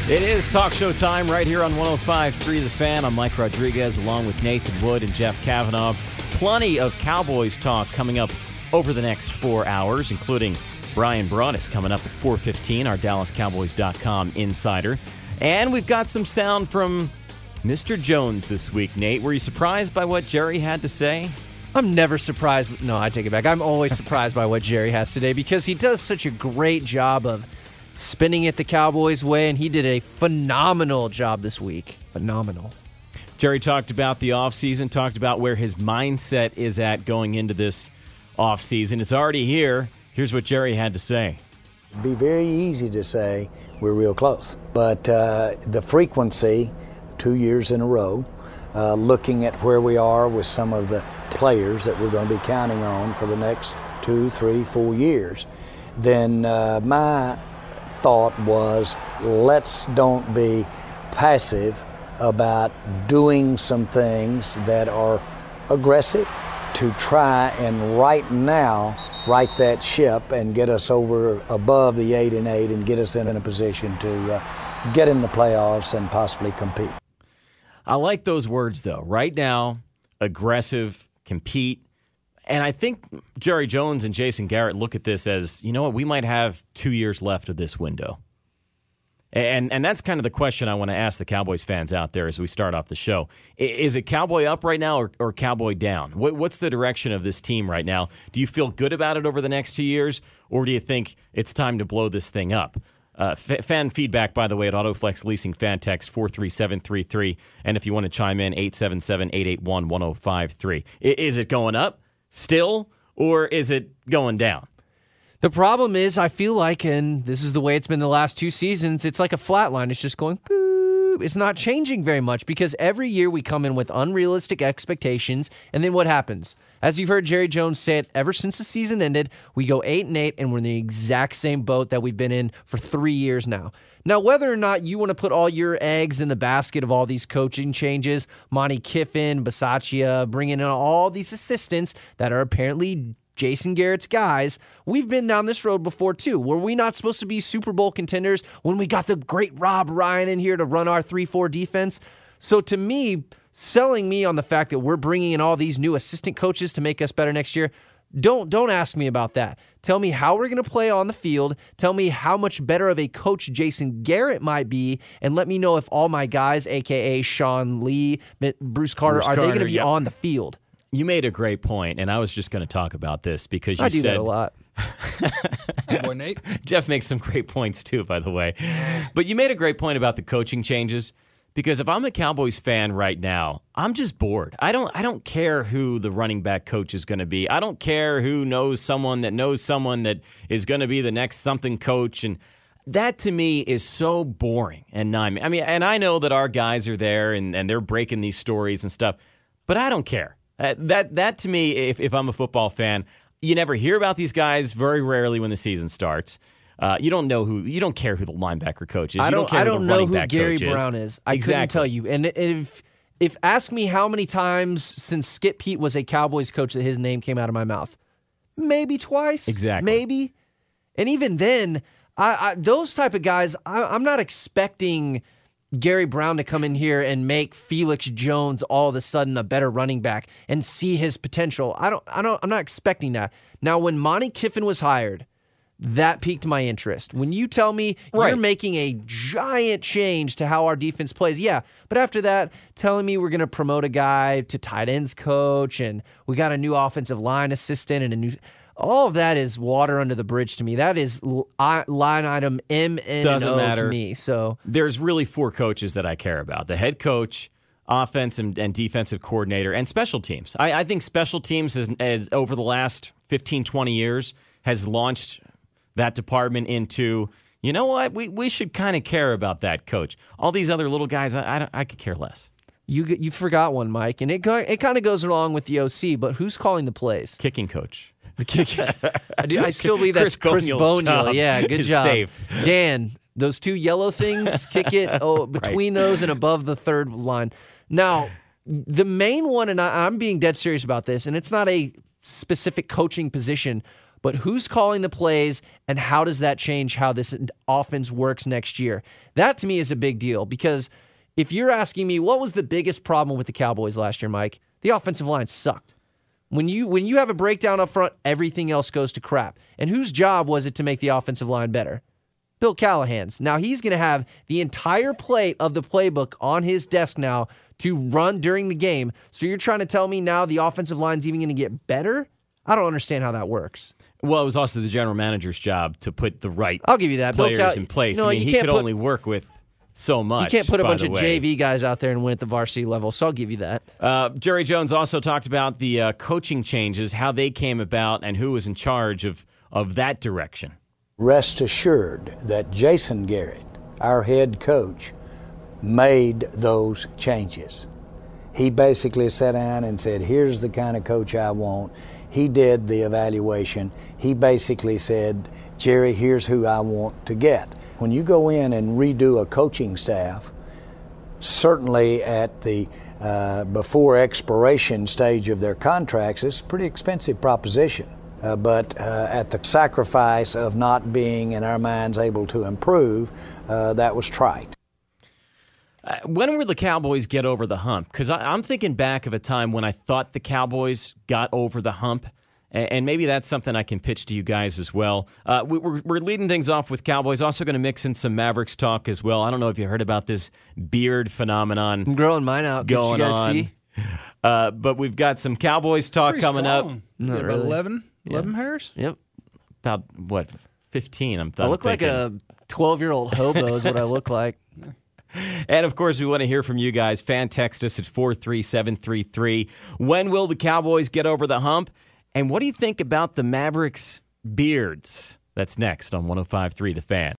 It is talk show time right here on 105.3 The Fan. I'm Mike Rodriguez along with Nathan Wood and Jeff Kavanaugh. Plenty of Cowboys talk coming up over the next 4 hours, including Brian Broaddus coming up at 4:15, our DallasCowboys.com insider. And we've got some sound from Mr. Jones this week. Nate, were you surprised by what Jerry had to say? I'm never surprised. No, I take it back. I'm always surprised by what Jerry has today because he does such a great job of spinning it the Cowboys' way, and he did a phenomenal job this week. Phenomenal. Jerry talked about the offseason, talked about where his mindset is at going into this offseason. It's already here. Here's what Jerry had to say. It'd be very easy to say we're real close, but the frequency, 2 years in a row, looking at where we are with some of the players that we're going to be counting on for the next 2, 3, 4 years, then my thought was, let's don't be passive about doing some things that are aggressive to try and right that ship and get us over above the 8-8 and get us in a position to get in the playoffs and possibly compete. I like those words, though. Right now, aggressive, compete. And I think Jerry Jones and Jason Garrett look at this as, you know what, we might have 2 years left of this window. And that's kind of the question I want to ask the Cowboys fans out there as we start off the show. Is it Cowboy up right now or Cowboy down? What's the direction of this team right now? Do you feel good about it over the next 2 years, or do you think it's time to blow this thing up? Fan feedback, by the way, at Autoflex Leasing Fan Text 43733. And if you want to chime in, 877-881-1053. Is it going up still, or is it going down? The problem is, I feel like, and this is the way it's been the last 2 seasons, it's like a flat line. It's just going, boop. It's not changing very much because every year we come in with unrealistic expectations, and then what happens? As you've heard Jerry Jones say it, ever since the season ended, we go 8-8, and we're in the exact same boat that we've been in for 3 years now. Now, whether or not you want to put all your eggs in the basket of all these coaching changes, Monty Kiffin, Bisaccia, bringing in all these assistants that are apparently Jason Garrett's guys, we've been down this road before too. Were we not supposed to be Super Bowl contenders when we got the great Rob Ryan in here to run our 3-4 defense? So to me, selling me on the fact that we're bringing in all these new assistant coaches to make us better next year, don't ask me about that. Tell me how we're going to play on the field. Tell me how much better of a coach Jason Garrett might be, and let me know if all my guys, a.k.a. Sean Lee, Bruce Carter, are they going to be on the field? You made a great point, and I was just going to talk about this because you I said... do that a lot. Hey, boy, Nate. Jeff makes some great points, too, by the way. But you made a great point about the coaching changes, because if I'm a Cowboys fan right now, I'm just bored. I don't care who the running back coach is going to be. I don't care who knows someone that is going to be the next something coach, and that to me is so boring and numbing. I mean, and I know that our guys are there and they're breaking these stories and stuff, but I don't care. That to me, if I'm a football fan, you never hear about these guys very rarely when the season starts. You don't care who the linebacker coach is. I don't know who Gary Brown Brown is. I couldn't tell you. And if ask me how many times since Skip Pete was a Cowboys coach that his name came out of my mouth, maybe twice. Exactly. Maybe. And even then, those type of guys, I'm not expecting Gary Brown to come in here and make Felix Jones all of a sudden a better running back and see his potential. I'm not expecting that. Now, when Monty Kiffin was hired, that piqued my interest. When you tell me you're making a giant change to how our defense plays, yeah. But after that, telling me we're going to promote a guy to tight ends coach and we got a new offensive line assistant and a new... All of that is water under the bridge to me. That is line item M, N, and O to me. So there's really 4 coaches that I care about. The head coach, offense and defensive coordinator, and special teams. I think special teams has over the last 15, 20 years has launched that department into, you know what, we should kind of care about that coach. All these other little guys, I could care less. You forgot one, Mike, and it kind of goes along with the OC, but who's calling the plays? Kicking coach. The kick. I still believe that's Chris Boniel. Yeah, good job. Safe. Dan, those 2 yellow things, kick it between those and above the third line. Now, the main one, and I'm being dead serious about this, and it's not a specific coaching position, but who's calling the plays and how does that change how this offense works next year? That to me is a big deal because if you're asking me what was the biggest problem with the Cowboys last year, Mike, the offensive line sucked. When you have a breakdown up front, everything else goes to crap. And whose job was it to make the offensive line better? Bill Callahan's. Now he's going to have the entire plate of the playbook on his desk now to run during the game. So you're trying to tell me now the offensive line's even going to get better? I don't understand how that works. Well, it was also the general manager's job to put the right I'll give you that. players in place. No, I mean, he could only work with so much. You can't put a bunch of way. JV guys out there and win at the varsity level, so I'll give you that. Jerry Jones also talked about the coaching changes, how they came about, and who was in charge of that direction. Rest assured that Jason Garrett, our head coach, made those changes. He basically sat down and said, here's the kind of coach I want. He did the evaluation. He basically said, Jerry, here's who I want to get. When you go in and redo a coaching staff, certainly at the before expiration stage of their contracts, it's a pretty expensive proposition. But at the sacrifice of not being, in our minds, able to improve, that was trite. When will the Cowboys get over the hump? Because I'm thinking back of a time when I thought the Cowboys got over the hump, and maybe that's something I can pitch to you guys as well. We're leading things off with Cowboys, also going to mix in some Mavericks talk as well. I don't know if you heard about this beard phenomenon. I'm growing mine out. Going you guys on. See? But we've got some Cowboys talk Pretty coming strong. up. Not About really. 11 hairs? Yep. About, what, 15, I'm I look like a 12-year-old hobo is what I look like. And, of course, we want to hear from you guys. Fan text us at 43733. When will the Cowboys get over the hump? And what do you think about the Mavericks' beards? That's next on 105.3 The Fan.